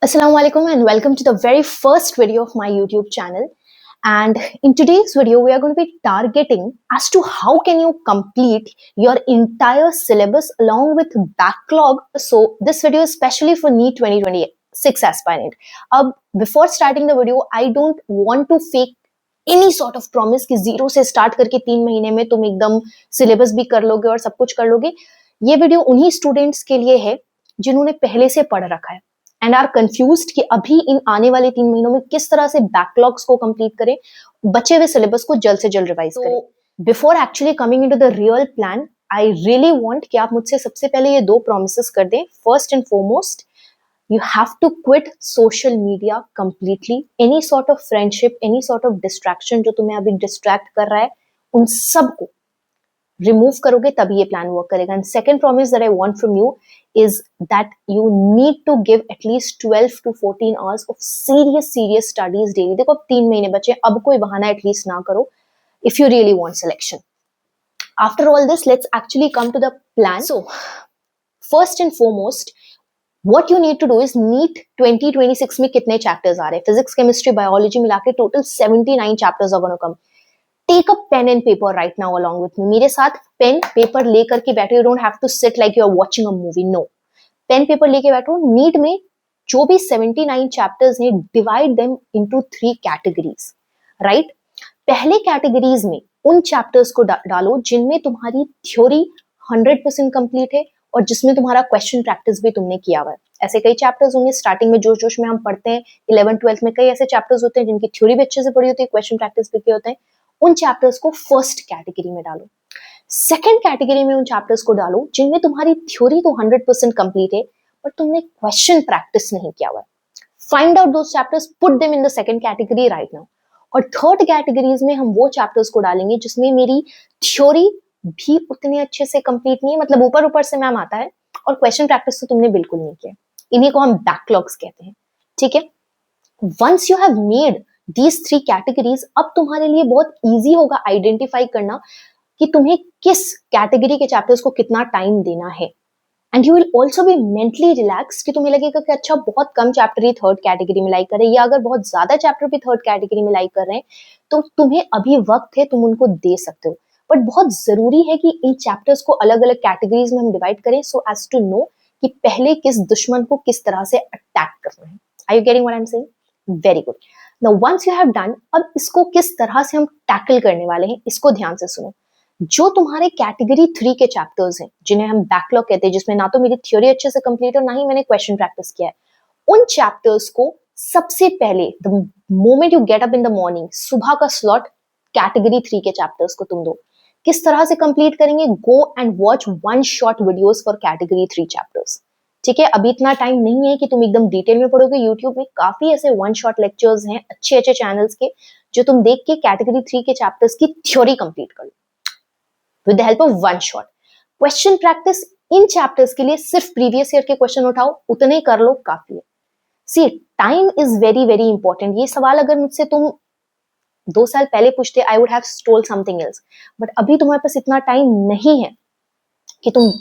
Assalamualaikum and welcome to the very first video of my YouTube channel. And in today's video, we are going to be targeting as to how can you complete your entire syllabus along with backlog. So this video is specially for NEET 2026 aspirant. Before starting the video, I don't want to fake any sort of promise कि zero से start करके 3 महीने में तुम एकदम syllabus भी कर लोगे और सब कुछ कर लोगे. ये वीडियो उन्हीं स्टूडेंट्स के लिए है जिन्होंने पहले से पढ़ रखा है एंड आर कंफ्यूज्ड कि अभी इन आने वाले 3 महीनों में किस तरह से बैकलॉग्स को कंप्लीट करें, बचे हुए सिलेबस को जल्द से जल्द रिवाइज करें. Before actually coming into the real plan, I really want कि आप मुझसे सबसे पहले ये 2 प्रॉमिसेस कर दें. First and foremost, you have to quit social media completely. Any sort of friendship, any sort of distraction जो तुम्हें अभी distract कर रहा है, उन सब को remove करोगे तभी ये plan work करेगा. And second promise that I want from you is that you need to give at least 12 to 14 hours of serious studies daily. देखो अब 3 महीने बचे, अब कोई बहाना at least ना करो if you really want selection. After all this, let's actually come to the plan. So, first and foremost, what you need to do is NEET 2026 में कितने chapters आ रहे हैं? Physics, chemistry, biology मिला के total 79 chapters are going to come. Take a pen and paper right now along with me. मेरे साथ pen paper लेकर के बैठो. You don't have to sit like you are watching a movie. No. Pen paper लेके बैठो. NEET में जो भी 79 chapters हैं, divide them into 3 categories. Right? पहले categories में उन chapters को डालो जिनमें तुम्हारी theory 100% complete है और जिसमें तुम्हारा क्वेश्चन प्रैक्टिस भी तुमने किया हुआ है. ऐसे कई चैप्टर्स होंगे स्टार्टिंग में जोश में हम पढ़ते हैं. 11th-12th में कई ऐसे चैप्टर्स होते हैं जिनकी थ्योरी भी अच्छे से पढ़ी होती है, क्वेश्चन प्रैक्टिस भी किए होते हैं. उन चैप्टर्स को फर्स्ट कैटेगरी में डालो. सेकंड कैटेगरी में उन चैप्टर्स को डालो जिनमें तुम्हारी थ्योरी तो 100% कंप्लीट है बट तुमने क्वेश्चन प्रैक्टिस नहीं किया हुआ है. Find out those chapters, put them in the second category right now. और थर्ड कैटेगरीज में हम वो चैप्टर्स को डालेंगे जिसमें मेरी थ्योरी भी उतने अच्छे से कंप्लीट नहीं है, मतलब ऊपर से मैम आता है और क्वेश्चन प्रैक्टिस तो तुमने बिल्कुल नहीं किया. इन्हीं को हम बैकलॉग्स कहते हैं. ठीक है. Once you have made these 3 categories, अब तुम्हारे लिए बहुत इजी होगा आइडेंटिफाई करना कि तुम्हें किस कैटेगरी के चैप्टर्स को कितना टाइम देना है. And you will also be mentally relax कि तुम्हें लगेगा कि अच्छा बहुत कम चैप्टर ही थर्ड कैटेगरी में लाइक कर रहे हैं, या अगर बहुत ज्यादा चैप्टर भी थर्ड कैटेगरी में लाइक कर रहे हैं तो तुम्हें अभी वक्त है, तुम उनको दे सकते हो. बट बहुत जरूरी है कि इन चैप्टर्स को अलग अलग कैटेगरीज में हम डिवाइड करें सो एज टू नो कि पहले किस दुश्मन को किस तरह से अटैक करना है. Are you getting what I am saying? Very good. Now once you have done, अब इसको किस तरह से हम टैकल करने वाले हैं इसको ध्यान से सुनो. जो तुम्हारे कैटेगरी 3 के चैप्टर्स हैं जिन्हें हम बैकलॉग कहते हैं, जिसमें ना तो मेरी थ्योरी अच्छे से कंप्लीट है और ना ही मैंने क्वेश्चन प्रैक्टिस किया है, उन चैप्टर्स को सबसे पहले the moment you get up in the morning, सुबह का स्लॉट कैटेगरी 3 के चैप्टर्स को तुम दो. किस तरह से कंप्लीट करेंगे? Go and watch 1 shot videos for category 3 chapters. ठीक है. अभी इतना टाइम नहीं है कि तुम एकदम डिटेल में पढ़ोगे. यूट्यूब में काफी ऐसे 1 शॉट लेक्चर्स हैं अच्छे चैनल्स के जो तुम देख के कैटेगरी 3 के चैप्टर्स की थ्योरी कंप्लीट कर लो with the help of 1 shot. Question practice in chapters के लिए सिर्फ प्रीवियस ईयर के क्वेश्चन उठाओ, उतने कर लो, काफी है. सी, टाइम इज वेरी इंपॉर्टेंट. ये सवाल अगर मुझसे तुम 2 साल पहले पूछते, I would have told something else. But अभी तुम्हारे पास इतना टाइम नहीं है कि तुम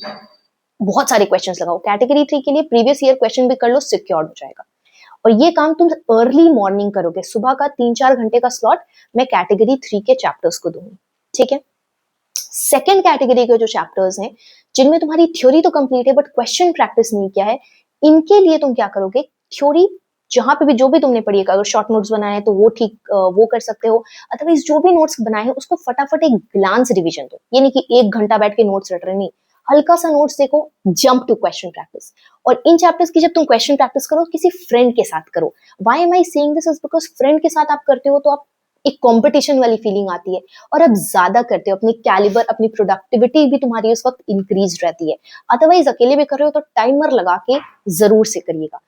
बहुत सारे क्वेश्चंस लगाओ. कैटेगरी 3 के लिए प्रीवियस ईयर क्वेश्चन भी कर लो, सिक्योर्ड हो जाएगा. और ये काम तुम अर्ली मॉर्निंग करोगे. सुबह का 3-4 घंटे का स्लॉट मैं कैटेगरी 3 के चैप्टर्स को दूंगी. ठीक है. सेकेंड कैटेगरी के जो चैप्टर्स हैं जिनमें तुम्हारी थ्योरी तो कंप्लीट है बट क्वेश्चन प्रैक्टिस नहीं किया है, इनके लिए तुम क्या करोगे? थ्योरी जहां पे भी जो भी तुमने पढ़ी है, अगर शॉर्ट नोट्स बनाए तो वो ठीक वो कर सकते हो. अदरवाइज जो भी नोट्स बनाए हैं उसको फटाफट एक ग्लांस रिवीजन दो. ये नहीं कि 1 घंटा बैठ के नोट्स रट रहे, नहीं. हल्का सा नोट्स देखो, जंप टू क्वेश्चन प्रैक्टिस. और इन चैप्टर्स की जब तुम क्वेश्चन प्रैक्टिस करो किसी फ्रेंड के साथ करो. Why am I saying this is because friend के साथ आप करते हो तो आप एक कंपटीशन वाली फीलिंग आती है और अब ज्यादा करते हो. अपनी कैलिबर, अपनी प्रोडक्टिविटी भी तुम्हारी उस वक्त इंक्रीज रहती है. अदरवाइज अकेले भी कर रहे हो तो टाइमर लगा के जरूर से करिएगा.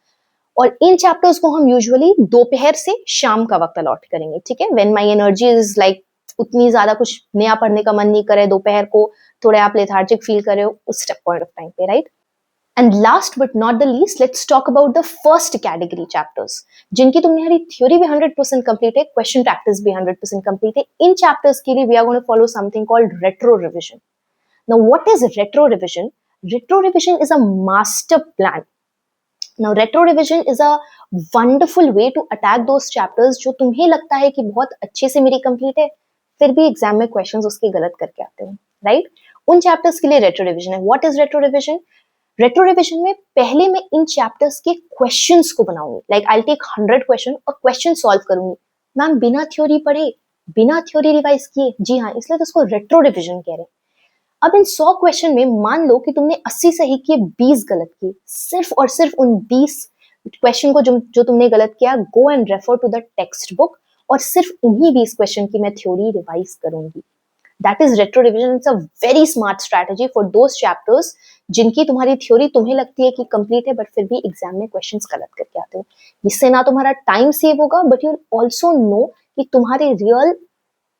और इन चैप्टर्स को हम यूजुअली दोपहर से शाम का वक्त अलॉट करेंगे. ठीक है. When my energy is like उतनी ज्यादा कुछ नया पढ़ने का मन नहीं करे, दोपहर को थोड़े आप लेथार्जिक फील कर रहे हो, उस पॉइंट ऑफ टाइम पे, right. And last but not the least, let's talk about the first category chapters जिनकी तुम्हारी थ्योरी भी 100% कंप्लीट है, क्वेश्चन प्रैक्टिस भी 100% कंप्लीट है. इन चैप्टर्स के लिए we are going to follow something called retro revision. Now what is retro revision? Retro revision is a master plan now retro revision is a wonderful way to attack those chapters जो तुम्हें लगता है कि बहुत अच्छे से मेरी complete है, फिर भी एग्जाम में क्वेश्चंस उसके गलत करके आते हो, राइट? उन चैप्टर्स के लिए रेट्रो रिविजन है। What is retro revision? Retro revision में पहले मैं इन चैप्टर्स के क्वेश्चंस को बनाऊंगी, लाइक आई टेक 100 क्वेश्चन और क्वेश्चन सॉल्व करूंगी। मैम बिना थ्योरी पढ़े, बिना थ्योरी रिवाइज किए? जी हाँ, इसलिए तो उसको रेट्रो रिविजन कह रहे हैं। अब इन 100 क्वेश्चन में मान लो कि तुमने 80 सही किए, 20 गलत किए, सिर्फ और सिर्फ उन 20 क्वेश्चन को जो तुमने गलत किया, go and refer to the text book और सिर्फ उन्हीं 20 क्वेश्चन की मैं थ्योरी रिवाइज करूंगी। That is retro revision. It's a very smart strategy for those chapters जिनकी तुम्हारी थ्योरी तुम्हें लगती है कि कंप्लीट है बट फिर भी एग्जाम में क्वेश्चंस गलत करके आते हो। इससे ना तुम्हारा टाइम सेव होगा बट यू ऑल्सो नो कि तुम्हारे रियल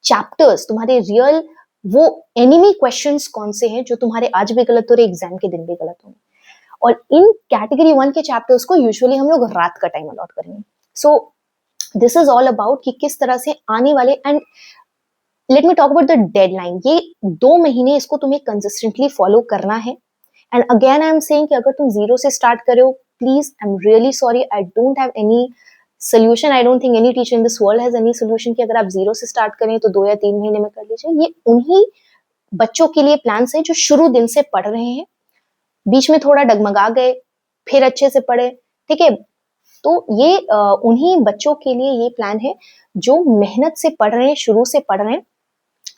चैप्टर्स, तुम्हारे रियल वो एनिमी क्वेश्चंस कौन से हैं जो तुम्हारे आज भी गलत हो रहे, एग्जाम के दिन भी गलत होंगे। और इन कैटेगरी 1 के चैप्टर्स को यूजुअली हम लोग रात का टाइम अलॉट करेंगे। So this is all about कि किस तरह से आने वाले, and let me talk about the deadline. ये 2 महीने इसको तुम्हें कंसिस्टेंटली फॉलो करना है। And again I am saying कि अगर तुम जीरो से स्टार्ट करे हो, please I am really sorry, I don't have any solution. I don't think any teacher in this world has any solution कि अगर आप जीरो से स्टार्ट करें तो 2 या 3 महीने में कर लीजिए। ये उन्हीं बच्चों के लिए प्लान्स है जो शुरू दिन से पढ़ रहे हैं, बीच में थोड़ा डगमगा गए, फिर अच्छे से पढ़े, ठीक है? तो ये उन्हीं बच्चों के लिए ये प्लान है जो मेहनत से पढ़ रहे हैं, शुरू से पढ़ रहे हैं,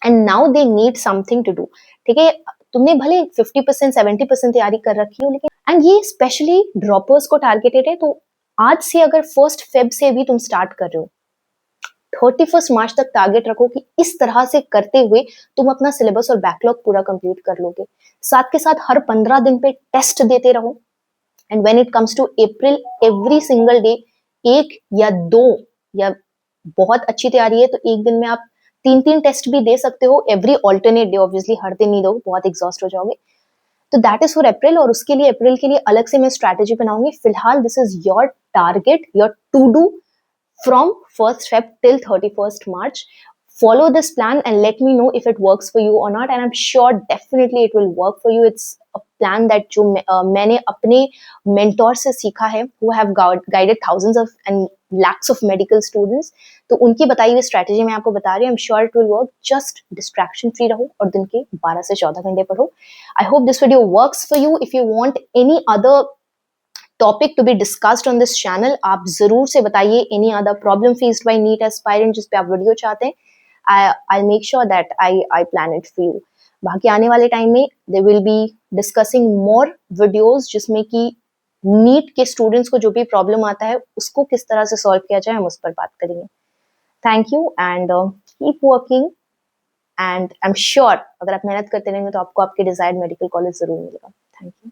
and now they need something to do, ठीक है? तुमने भले 50% 70% तैयारी कर रखी हो, लेकिन एंड ये स्पेशली ड्रॉपर्स को टारगेटेड है। तो आज से अगर 1 फेब से भी तुम स्टार्ट कर रहे हो, 31 मार्च तक टारगेट रखो कि इस तरह से करते हुए तुम अपना सिलेबस और बैकलॉग पूरा कंप्लीट कर लोगे। साथ के साथ हर 15 दिन पे टेस्ट देते रहो। And when it comes to April, every single day 1 या 2, या बहुत अच्छी तैयारी है तो एक दिन में आप 3-3 टेस्ट भी दे सकते हो। एवरी ऑल्टरनेट डे, ऑब्वियसली हर दिन नहीं दो, बहुत एग्जॉस्ट हो जाओगे। तो दैट इज फॉर अप्रैल, और उसके लिए अप्रैल के लिए अलग से मैं स्ट्रैटेजी बनाऊंगी। फिलहाल this is your target, your to do from 1st Feb till 31st March. Follow this plan and let me know if it works for you or not, and I'm sure definitely it will work for you. It's a plan that जो मैंने अपने mentor से सीखा है, who have guided thousands of and lakhs of medical students. तो उनकी बताई हुई strategy मैं आपको बता रही हूँ. I'm sure it will work. Just distraction free रहो और दिन के 12 से 14 घंटे पढ़ो. I hope this video works for you. If you want any other topic to be discussed on this channel, आप जरूर से बताइए। Any other problem faced by NEET aspirant जिस पे आप वीडियो चाहते हैं, I make sure that I plan it for you. बाकी आने वाले टाइम में they will be discussing more videos जिसमें कि नीट के स्टूडेंट्स को जो भी प्रॉब्लम आता है उसको किस तरह से सॉल्व किया जाए, हम उस पर बात करेंगे। Thank you and keep working, and I am sure अगर आप मेहनत करते रहेंगे तो आपको आपके डिजायर्ड मेडिकल कॉलेज जरूर मिलेगा। Thank you.